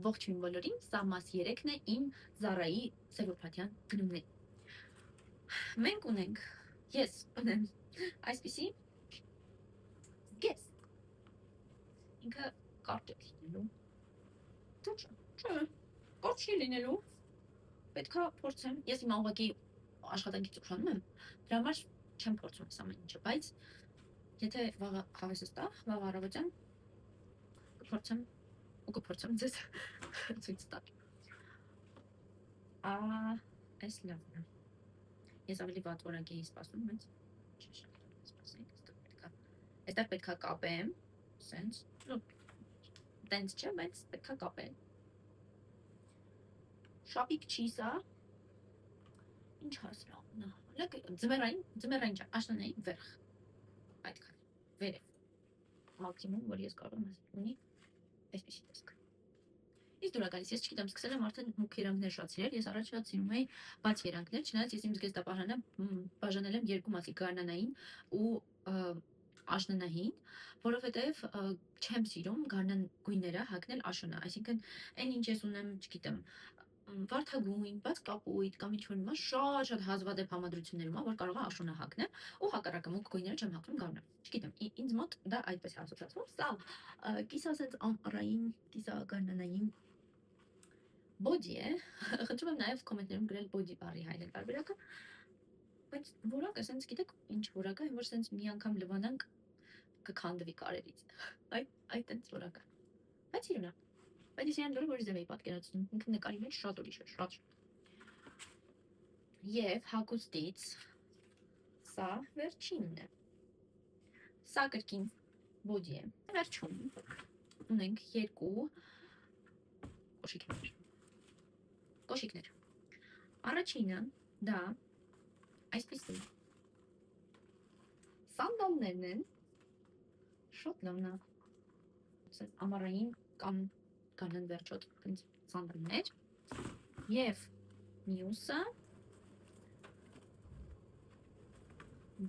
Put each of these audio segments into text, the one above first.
Ողջույն բոլորին, սա մաս 3-ն է իմ Զարայի Սևոփաթյան գնումների։ Մենք ունենք, ես ունեմ այսպիսի զգեստ, ինքը կարճ է լինելու, չէ, կարճ չի լինելու, պետքա փորձեմ, ես իմ ուղղակի աշխատանքից ուշանում եմ, դրա համար չեմ փորձում այս ամեն ինչը, բայց եթե վաղը հավեսս տա, վաղ առավոտյան կփորձեմ ձեզ ցույց տալ։ Այս լավն է։ Ես ավելի վատ որակ էի սպասում, բայց չի շատ սպասենք, այստեղ պետքա կապեմ, սենց, տենց չէ, բայց պետքա կապել։ Շապիկ չի սա, ինչ հասրավն է, ձմեռային չէ, աշնանային վերխ, այդքան, վերև, մաքսիմում, որ ես կարող եմ ունի, այսպիսի տեսք։ Իսկ դուր գալիս, ես չգիտեմ, սկսել եմ արդեն մուգ երանգներ շատ սիրել, ես առաջ շատ սիրում էի բաց երանգներ, չնայած ես իմ զգեստապահարանը բաժանել եմ երկու մասի, գարնանային ու աշնանային, որովհետև չեմ սիրում գարնան գույները հագնել աշունա, այսինքն այն ինչ ես ունեմ, չգիտեմ, վարդագույն, բաց կապույտ կամ ինչ-որ նման շատ հազվադեպ համադրություններում է, որ կարող է աշունա հագնել ու հակառակը մուգ գույները չեմ հագնում գարնան։ Չգիտեմ, ինձ մոտ դա այդպես է ասոցացվում, սա կիսա սենց ամառային, կիսա գարնանային բոդի է, խնդրում եմ նաև կոմենտներում գրել բոդի բառի հայերեն տարբերակը, բայց որակը սենց գիտեք ինչ որակ է, որ սենց մի անգամ լվանանք կքանդվի կարերից, այդ տենց որակ է, բայց իրուն է, բայց ես իրան դուրը որ ձև էի պատկերացնում, ինքը նկարի մեջ շատ ուրիշ է, շատ և հագուստից սա վերջինն է, սա կրկին բոդի է, վերջում ունենք երկու կոշիկներ, առաջինը դա այսպիսի սանդալներն են, շատ լավն է, ամառային կամ գարնան վերջոտ սանդալներ և մյուսը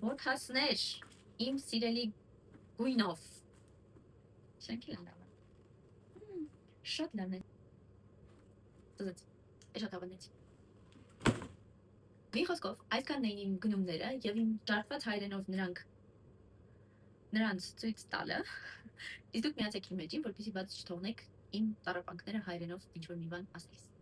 բոթասներ իմ սիրելի գույնով, շենքել են լավը, շատ լավն է, ծզեց, շատ հավանեց։ Մի խոսքով, այսքանն էին իմ գնումները և իմ ճարպված հայրենով նրանց ցույց տալը, իսկ դուք միացեք իմ մեջին, որպեսզի բաց չթողնեք իմ տառապանքները հայրենով ինչ-որ մի բան ասելիս։